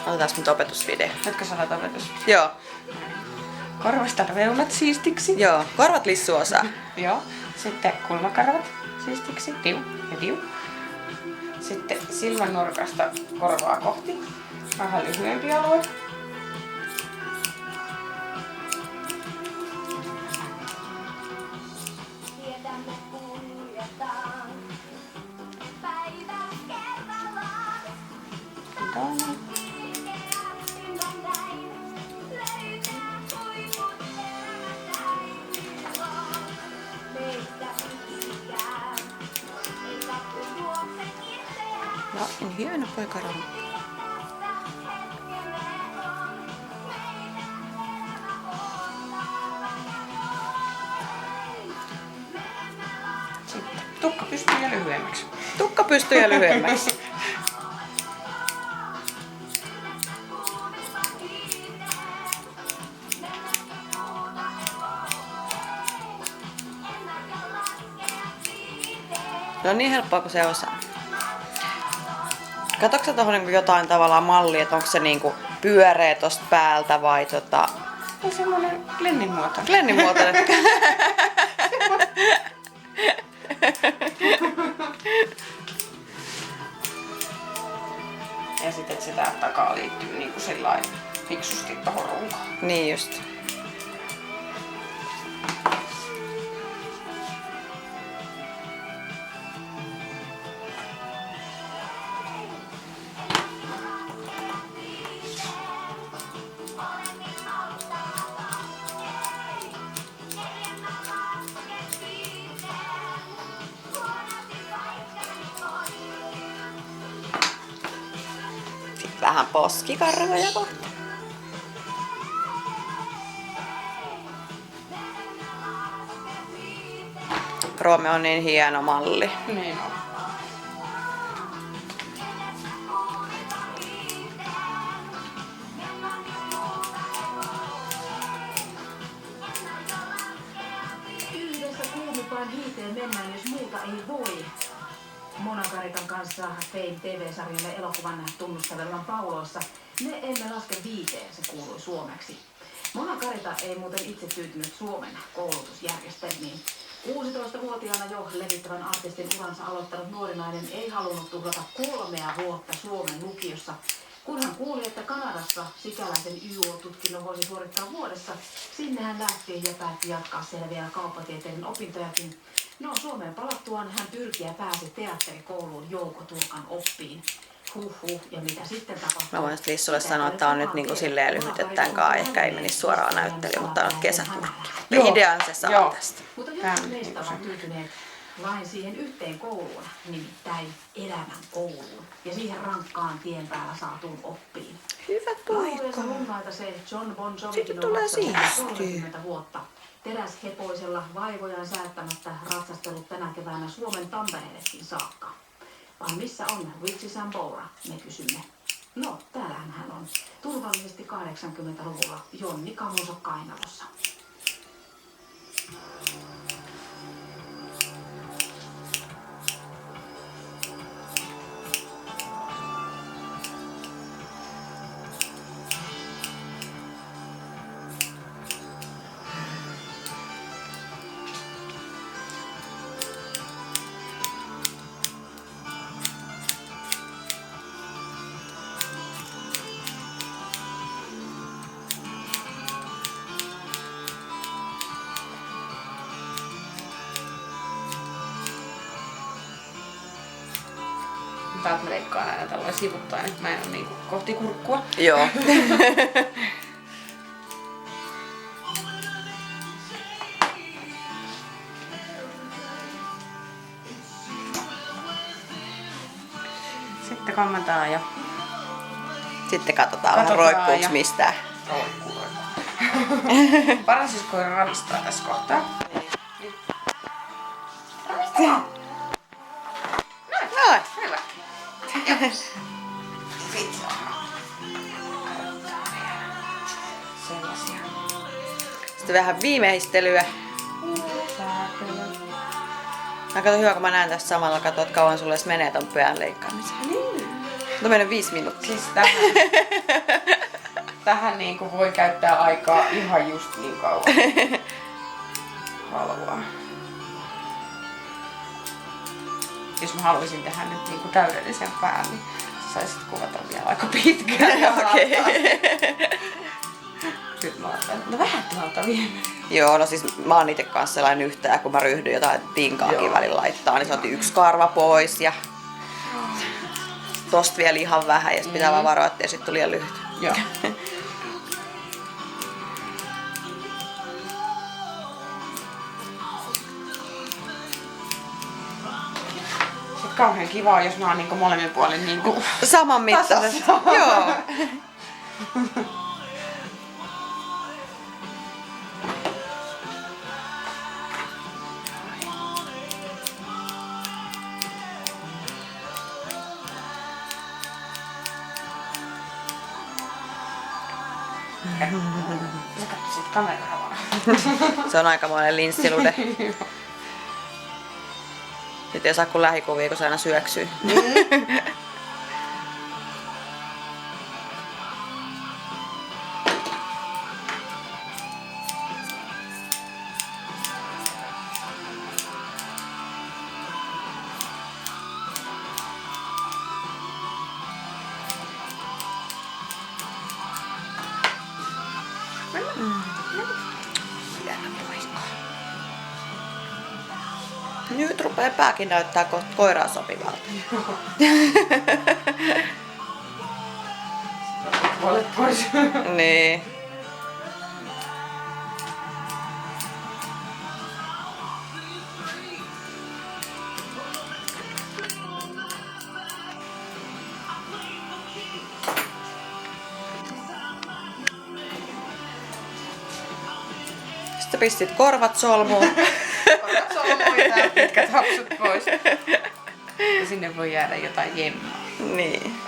Otetaan nyt opetusvideo. Nytkö sanot opetus? Joo. Korvasta reunat siistiksi. Joo. Korvat lissuosaa. Joo. Sitten kulmakarvat siistiksi. Tiu ja tiu. Sitten silmän nurkasta korvaa kohti. Vähän lyhyempi alue. No, niin hieno poikaramu. Sitten tukka pystyy ja lyhyemmäksi. Tukka pystyy ja lyhyemmäksi. Se on niin helppoa kuin se osaa. Katsoitko sä tuohon niinku jotain tavallaan mallia, että onko se niinku pyöreä tosta päältä vai On semmonen Glennin muoto. Glennin muotoinen? Ja sitten että se täältä takaa liittyy niinku sillain fiksusti tohon runkoon. Niin just. Sitten vähän poskikarvoja kohta. Roome on niin hieno malli. Niin on. Yhdessä kuumimpaan hiiteen mennään, jos muuta ei voi. Mona Karikan kanssa Fame TV-sarjalle elokuvan tunnustavelman pauloissa. Me emme laske viiteen, se kuului suomeksi. Mona Karita ei muuten itse tyytynyt Suomen koulutusjärjestelmiin. 16-vuotiaana jo levittävän artistin uransa aloittanut nuori nainen ei halunnut tuhlata 3 vuotta Suomen lukiossa. Kun hän kuuli, että Kanadassa sikäläisen YO-tutkinnon voisi suorittaa vuodessa, sinne hän lähti ja päätti jatkaa selviä kauppatieteiden opintojakin. No, Suomeen palattuaan hän pyrki ja pääsi teatterikouluun Jouko Turkan oppiin. Ja mitä sitten tapahtui? Mä voin Lissulle sanoa, että tää on nyt niinku silleen lyhyt, että tämän kanssa ehkä ei menisi suoraan näyttelyyn, mutta on kesätulkki. Idean se saa tästä. Mutta jotkut meistä ovat tyytyneet vain siihen yhteen kouluun, nimittäin elämän kouluun. Ja siihen rankkaan tien päällä saatuun oppiin. Hyvä poika. Lunnaita se John Bon Jovikin Sitten on tulee maksanut siistiä. 30 vuotta. Teräshepoisella vaivojaan säättämättä ratsastellut tänä keväänä Suomen Tampereellekin saakka. Vaan missä on Richie Sambora, me kysymme. No, täällähän hän on. Turvallisesti 80-luvulla Jonni Kamuso kainalossa. Täältä mä leikkaan aina tällainen sivuttain, että mä en ole niinku kohti kurkkua. Joo. Sitten kammataan ja Sitten katsotaan vähän roikkuuks mistään. roikkuu. Paras siis kun ravistaa tässä kohtaa. Noin. Hyvä. Sitten sellaisia. Sitten vähän viimeistelyä. Mä katson hyvä, kun mä näen tästä samalla, katso, että kauan sulle edes menee ton pyörän leikkaamiseen. Niin. on mennyt 5 minuuttia. Siis tähän niinku voi käyttää aikaa ihan just niin kauan haluaa. Jos mä haluaisin tehdä nyt niinku täydellisen pään, niin sä saisit kuvata vielä aika pitkään. Okei. Nyt mä ajattelin, no vähän tuolta vielä. Joo, no siis mä oon itse kanssa sellainen yhtään, kun mä ryhdyn jotain tinkaakin Joo. välillä laittaa, niin se otti 1 karva pois ja tosta vielä ihan vähän ja sit pitää vaan varoa, ettei sit tuli liian lyhyt. Joo. Sitten kauhean kivaa, jos mä oon niinku molemmin puolin niinku Saman mittaiset. tasassa. Joo. Sä katso sit kameraa vaan. Se on aikamoinen linssilude. Sitten ei saa kun lähikuvia, kun se aina syöksyy. Nyt rupeaa pääkin näyttää kohta koiraa sopivalta. Puolet pois. Niin. Sitten pistit korvat solmuun. Korvat solmuun ja pitkät hapsut pois. Ja sinne voi jäädä jotain jemmaa. Niin.